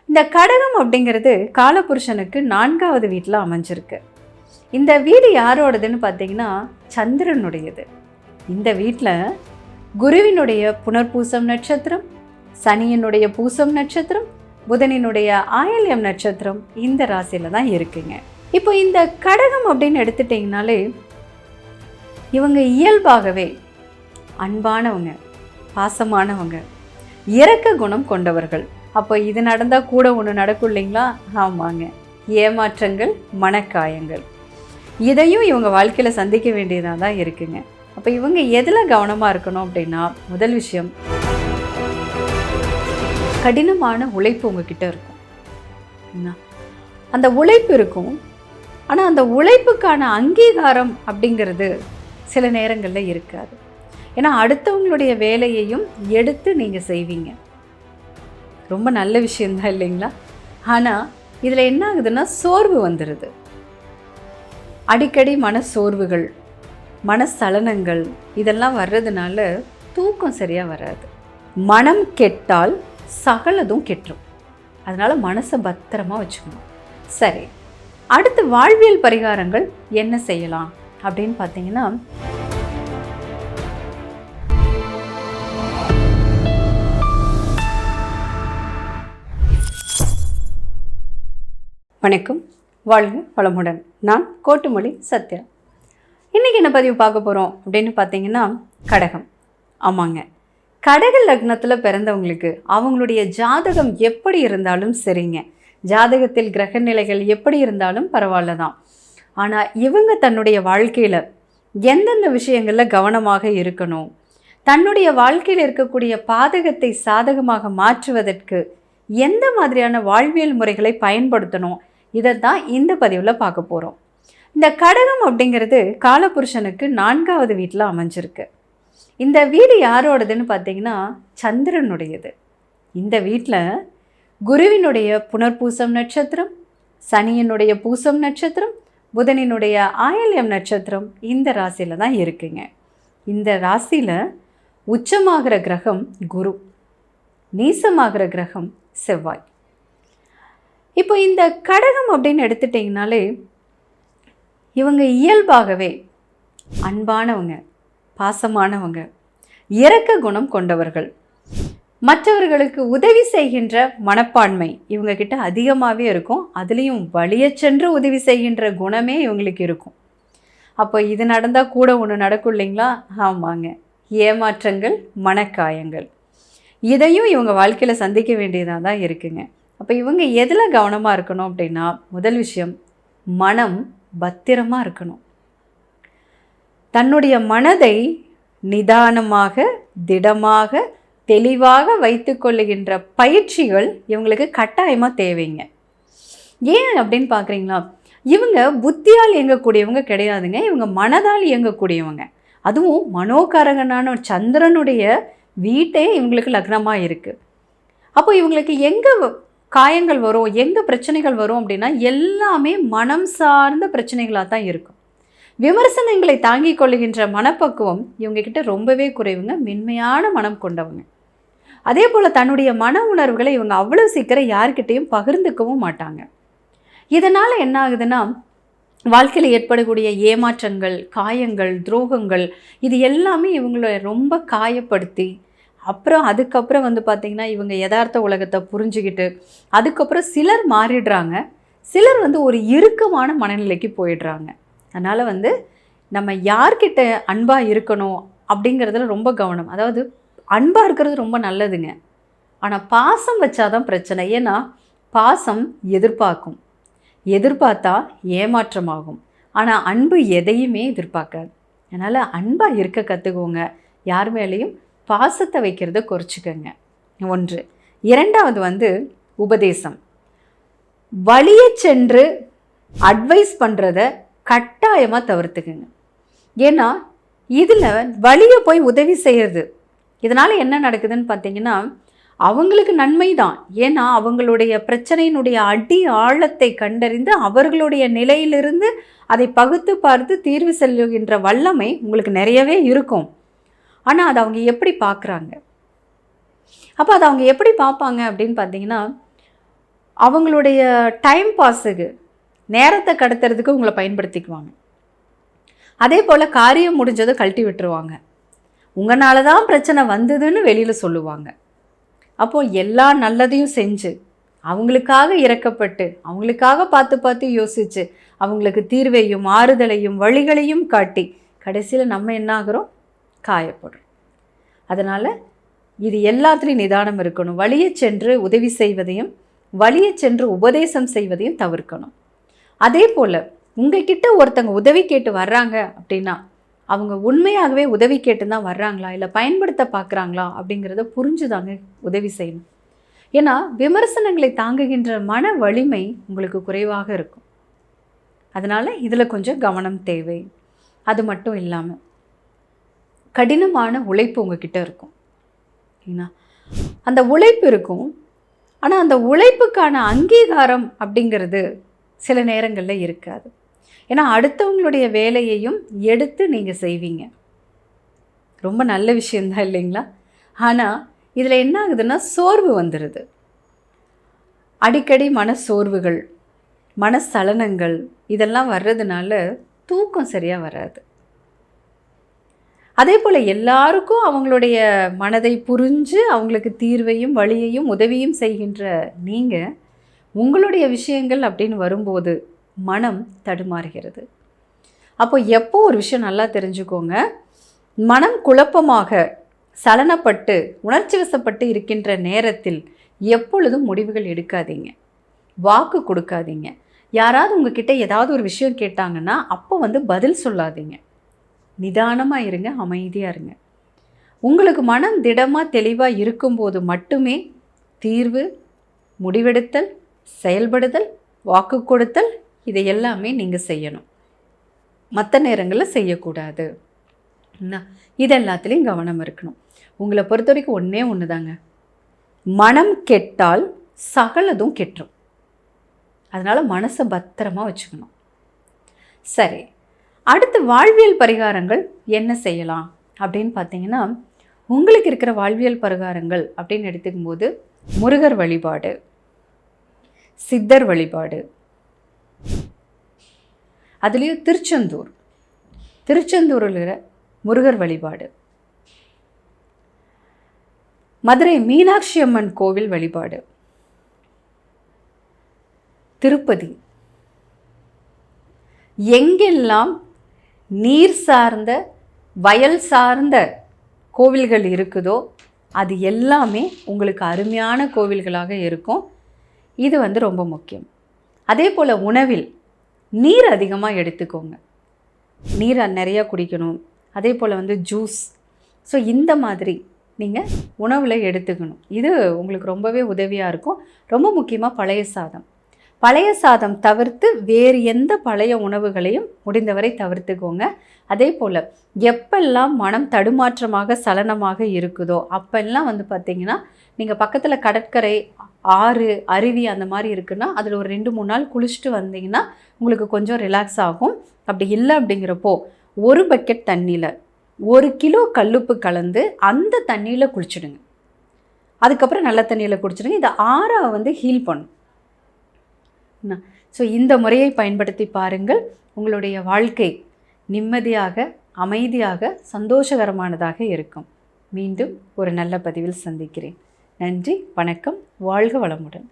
இந்த கடகம் அப்படிங்கிறது காலபுருஷனுக்கு 4வது வீட்டில் அமைஞ்சிருக்கு. இந்த வீடு யாரோடதுன்னு பார்த்தீங்கன்னா சந்திரனுடையது. இந்த வீட்டில் குருவினுடைய புனர்பூசம் நட்சத்திரம், சனியினுடைய பூசம் நட்சத்திரம், புதனினுடைய ஆயில்யம் நட்சத்திரம் இந்த ராசியில் தான் இருக்குங்க. இப்போ இந்த கடகம் அப்படின்னு எடுத்துட்டிங்கனாலே இவங்க இயல்பாகவே அன்பானவங்க, பாசமானவங்க, இரக்க குணம் கொண்டவர்கள். அப்போ இது நடந்தால் கூட ஒன்று நடக்கும் இல்லைங்களா? ஆமாங்க, ஏமாற்றங்கள், மனக்காயங்கள், இதையும் இவங்க வாழ்க்கையில் சந்திக்க வேண்டியதாக தான் இருக்குங்க. அப்போ இவங்க எதில் கவனமாக இருக்கணும் அப்படின்னா, முதல் விஷயம், கடினமான உழைப்பு உங்ககிட்ட இருக்கும். அந்த உழைப்பு இருக்கும், ஆனால் அந்த உழைப்புக்கான அங்கீகாரம் அப்படிங்கிறது சில நேரங்களில் இருக்காது. ஏன்னா அடுத்தவங்களுடைய வேலையையும் எடுத்து நீங்கள் செய்வீங்க. ரொம்ப நல்ல விஷயந்தான் இல்லைங்களா? ஆனால் இதில் என்ன ஆகுதுன்னா சோர்வு வந்துடுது. அடிக்கடி மன சோர்வுகள், மனசலனங்கள் இதெல்லாம் வர்றதுனால தூக்கம் சரியாக வராது. மனம் கெட்டால் சகலதும் கெட்டுரும். அதனால் மனசை பத்திரமா வச்சுக்கணும். சரி, அடுத்து வாழ்வியல் பரிகாரங்கள் என்ன செய்யலாம் அப்படின்னு பார்த்தீங்கன்னா, வணக்கம், வாழ்க வளமுடன். நான் கோட்டுமொழி சத்யா. இன்றைக்கி என்ன பதிவு பார்க்க போகிறோம் அப்படின்னு பார்த்தீங்கன்னா, கடகம். ஆமாங்க, கடக லக்னத்தில் பிறந்தவங்களுக்கு அவங்களுடைய ஜாதகம் எப்படி இருந்தாலும் சரிங்க, ஜாதகத்தில் கிரக நிலைகள் எப்படி இருந்தாலும் பரவாயில்ல தான். ஆனால் இவங்க தன்னுடைய வாழ்க்கையில் எந்தெந்த விஷயங்களில் கவனமாக இருக்கணும், தன்னுடைய வாழ்க்கையில் இருக்கக்கூடிய பாதகத்தை சாதகமாக மாற்றுவதற்கு எந்த மாதிரியான வாழ்வியல் முறைகளை பயன்படுத்தணும், இதை தான் இந்த பதிவில் பார்க்க போகிறோம். இந்த கடகம் அப்படிங்கிறது காலபுருஷனுக்கு 4வது வீட்டில் அமைஞ்சிருக்கு. இந்த வீடு யாரோடதுன்னு பார்த்தீங்கன்னா சந்திரனுடையது. இந்த வீட்டில் குருவினுடைய புனர்பூசம் நட்சத்திரம், சனியினுடைய பூசம் நட்சத்திரம், புதனினுடைய ஆயில்யம் நட்சத்திரம் இந்த ராசியில் தான் இருக்குங்க. இந்த ராசியில் உச்சமாகிற கிரகம் குரு, நீசமாகிற கிரகம் செவ்வாய். இப்போ இந்த கடகம் அப்படின்னு எடுத்துட்டிங்கனாலே இவங்க இயல்பாகவே அன்பானவங்க, பாசமானவங்க, இரக்க குணம் கொண்டவர்கள். மற்றவர்களுக்கு உதவி செய்கின்ற மனப்பான்மை இவங்கக்கிட்ட அதிகமாகவே இருக்கும். அதுலேயும் வலிய சென்று உதவி செய்கின்ற குணமே இவங்களுக்கு இருக்கும். அப்போ இது நடந்தால் கூட ஒன்று நடக்கும் இல்லைங்களா? ஆமாங்க, ஏமாற்றங்கள், மனக்காயங்கள், இதையும் இவங்க வாழ்க்கையில் சந்திக்க வேண்டியதாக தான் இருக்குங்க. அப்போ இவங்க எதில் கவனமாக இருக்கணும் அப்படின்னா, முதல் விஷயம், மனம் பத்திரமாக இருக்கணும். தன்னுடைய மனதை நிதானமாக, திடமாக, தெளிவாக வைத்து கொள்ளுகின்ற பயிற்சிகள் இவங்களுக்கு கட்டாயமாக தேவைங்க. ஏன் அப்படின்னு பார்க்குறீங்களா? இவங்க புத்தியால் இயங்கக்கூடியவங்க கிடையாதுங்க, இவங்க மனதால் இயங்கக்கூடியவங்க. அதுவும் மனோகாரகனான சந்திரனுடைய வீட்டே இவங்களுக்கு லக்னமாக இருக்குது. அப்போ இவங்களுக்கு எங்கே காயங்கள் வரும், எங்கே பிரச்சனைகள் வரும் அப்படின்னா எல்லாமே மனம் சார்ந்த பிரச்சனைகளாக தான் இருக்கும். விமர்சனங்களை தாங்கிக் கொள்ளுகின்ற மனப்பக்குவம் இவங்கக்கிட்ட ரொம்பவே குறைவுங்க, மென்மையான மனம் கொண்டவங்க. அதே போல் தன்னுடைய மன உணர்வுகளை இவங்க அவ்வளோ சீக்கிரம் யார்கிட்டையும் பகிர்ந்துக்கவும் மாட்டாங்க. இதனால் என்ன ஆகுதுன்னா, வாழ்க்கையில் ஏற்படக்கூடிய ஏமாற்றங்கள், காயங்கள், துரோகங்கள் இது எல்லாமே இவங்களை ரொம்ப காயப்படுத்தி, அப்புறம் அதுக்கப்புறம் பார்த்திங்கன்னா இவங்க யதார்த்த உலகத்தை புரிஞ்சுக்கிட்டு அதுக்கப்புறம் சிலர் மாறிடுறாங்க, சிலர் ஒரு இறுக்கமான மனநிலைக்கு போயிடுறாங்க. அதனால் நம்ம யார்கிட்ட அன்பாக இருக்கணும் அப்படிங்கிறதுல ரொம்ப கவனம். அதாவது அன்பாக இருக்கிறது ரொம்ப நல்லதுங்க, ஆனால் பாசம் வச்சாதான் பிரச்சனை. ஏன்னா பாசம் எதிர்பார்க்கும், எதிர்பார்த்தா ஏமாற்றமாகும். ஆனால் அன்பு எதையுமே எதிர்பார்க்காது. அதனால் அன்பாக இருக்க கற்றுக்கோங்க. யார் மேலேயும் பாசத்தை வைக்கிறத குறைச்சிக்கோங்க. ஒன்று. இரண்டாவது உபதேசம். வழிய சென்று அட்வைஸ் பண்ணுறத கட்டாயமாக தவிர்த்துக்குங்க. ஏன்னா இதில் வழியை போய் உதவி செய்கிறது, இதனால் என்ன நடக்குதுன்னு பார்த்தீங்கன்னா அவங்களுக்கு நன்மை தான். ஏன்னா அவங்களுடைய பிரச்சனையினுடைய அடி ஆழத்தை கண்டறிந்து அவர்களுடைய நிலையிலிருந்து அதை பகுத்து பார்த்து தீர்வு செல்லுகின்ற வல்லமை உங்களுக்கு நிறையவே இருக்கும். ஆனால் அதை அவங்க எப்படி பார்க்குறாங்க? அப்போ அதை அவங்க எப்படி பார்ப்பாங்க அப்படின்னு பார்த்தீங்கன்னா, அவங்களுடைய டைம் பாஸுக்கு நேரத்தை கடத்துறதுக்கு உங்களை பயன்படுத்திக்குவாங்க. அதே போல் காரியம் முடிஞ்சதை கழட்டி விட்டுருவாங்க. உங்களால தான் பிரச்சனை வந்ததுன்னு வெளியில் சொல்லுவாங்க. அப்போது எல்லா நல்லதையும் செஞ்சு அவங்களுக்காக இறக்கப்பட்டு அவங்களுக்காக பார்த்து பார்த்து யோசித்து அவங்களுக்கு தீர்வையும் ஆறுதலையும் வழிகளையும் காட்டி கடைசியில் நம்ம என்ன ஆகிறோம்? காயப்படுறோம். அதனால் இது எல்லாத்துலேயும் நிதானம் இருக்கணும். வழியை சென்று உதவி செய்வதையும் வழியை சென்று உபதேசம் செய்வதையும் தவிர்க்கணும். அதே போல் உங்ககிட்ட ஒருத்தங்க உதவி கேட்டு வர்றாங்க அப்படின்னா அவங்க உண்மையாகவே உதவி கேட்டு தான் வர்றாங்களா இல்லை பயன்படுத்த பார்க்குறாங்களா அப்படிங்கிறத புரிஞ்சுதாங்க உதவி செய்யணும். ஏன்னா விமர்சனங்களை தாங்குகின்ற மன வலிமை உங்களுக்கு குறைவாக இருக்கும். அதனால் இதில் கொஞ்சம் கவனம் தேவை. அது மட்டும் இல்லாமல் கடினமான உழைப்பு உங்ககிட்ட இருக்கும். ஏன்னா அந்த உழைப்பு இருக்கும், ஆனால் அந்த உழைப்புக்கான அங்கீகாரம் அப்படிங்கிறது சில நேரங்களில் இருக்காது. ஏன்னா அடுத்தவங்களுடைய வேலையையும் எடுத்து நீங்கள் செய்வீங்க. ரொம்ப நல்ல விஷயந்தான் இல்லைங்களா? ஆனால் இதில் என்ன ஆகுதுன்னா சோர்வு வந்துடுது. அடிக்கடி மனசோர்வுகள், மனசலனங்கள் இதெல்லாம் வர்றதுனால தூக்கம் சரியாக வராது. அதே போல் எல்லாருக்கும் அவங்களுடைய மனதை புரிஞ்சு அவங்களுக்கு தீர்வையும் வழியையும் உதவியும் செய்கின்ற நீங்கள் உங்களுடைய விஷயங்கள் அப்படின்னு வரும்போது மனம் தடுமாறுகிறது. அப்போ எப்போ ஒரு விஷயம் நல்லா தெரிஞ்சுக்கோங்க, மனம் குழப்பமாக சலனப்பட்டு உணர்ச்சி வசப்பட்டு இருக்கின்ற நேரத்தில் எப்பொழுதும் முடிவுகள் எடுக்காதீங்க, வாக்கு கொடுக்காதீங்க. யாராவது உங்ககிட்ட ஏதாவது ஒரு விஷயம் கேட்டாங்கன்னா அப்போ பதில் சொல்லாதீங்க. நிதானமாக இருங்க, அமைதியாக இருங்க. உங்களுக்கு மனம் திடமாக தெளிவாக இருக்கும்போது மட்டுமே தீர்வு, முடிவெடுத்தல், செயல்படுதல், வாக்கு கொடுத்தல் இதை எல்லாமே நீங்கள் செய்யணும். மற்ற நேரங்களில் செய்யக்கூடாது. இது எல்லாத்துலேயும் கவனம் இருக்கணும். உங்களை பொறுத்த வரைக்கும் ஒன்று தாங்க, மனம் கெட்டால் சகலதும் கெட்டுரும். அதனால் மனசை பத்திரமா வச்சுக்கணும். சரி, அடுத்து வாழ்வியல் பரிகாரங்கள் என்ன செய்யலாம் அப்படின்னு பார்த்தீங்கன்னா, உங்களுக்கு இருக்கிற வாழ்வியல் பரிகாரங்கள் அப்படின்னு எடுத்துக்கும் போது முருகர் வழிபாடு, சித்தர் வழிபாடு, அதுலேயும் திருச்செந்தூரில் முருகர் வழிபாடு, மதுரை மீனாட்சி அம்மன் கோவில் வழிபாடு, திருப்பதி, எங்கெல்லாம் நீர் சார்ந்த வயல் சார்ந்த கோவில்கள் இருக்குதோ அது எல்லாமே உங்களுக்கு அருமையான கோவில்களாக இருக்கும். இது ரொம்ப முக்கியம். அதே போல் உணவில் நீர் அதிகமாக எடுத்துக்கோங்க, நீரை நிறையா குடிக்கணும். அதே போல் ஜூஸ், ஸோ இந்த மாதிரி நீங்கள் உணவில் எடுத்துக்கணும். இது உங்களுக்கு ரொம்பவே உதவியாக இருக்கும். ரொம்ப முக்கியமாக பழைய சாதம் தவிர்த்து வேறு எந்த பழைய உணவுகளையும் முடிந்தவரை தவிர்த்துக்கோங்க. அதே போல் எப்பெல்லாம் மனம் தடுமாற்றமாக சலனமாக இருக்குதோ அப்பெல்லாம் பார்த்திங்கன்னா நீங்கள் பக்கத்தில் கடற்கரை, ஆறு, அருவி அந்த மாதிரி இருக்குன்னா அதில் ஒரு 2-3 நாள் குளிச்சுட்டு வந்தீங்கன்னா உங்களுக்கு கொஞ்சம் ரிலாக்ஸ் ஆகும். அப்படி இல்லை அப்படிங்கிறப்போ 1 பக்கெட் தண்ணியில் 1 கிலோ கல்லுப்பு கலந்து அந்த தண்ணியில் குளிச்சுடுங்க. அதுக்கப்புறம் நல்ல தண்ணியில் குடிச்சிடுங்க. இதை ஆறாக ஹீல் பண்ணும். ஸோ இந்த முறையை பயன்படுத்தி பாருங்கள். உங்களுடைய வாழ்க்கை நிம்மதியாக, அமைதியாக, சந்தோஷகரமானதாக இருக்கும். மீண்டும் ஒரு நல்ல பதிவில் சந்திக்கிறேன். நன்றி, வணக்கம், வாழ்க வளமுடன்.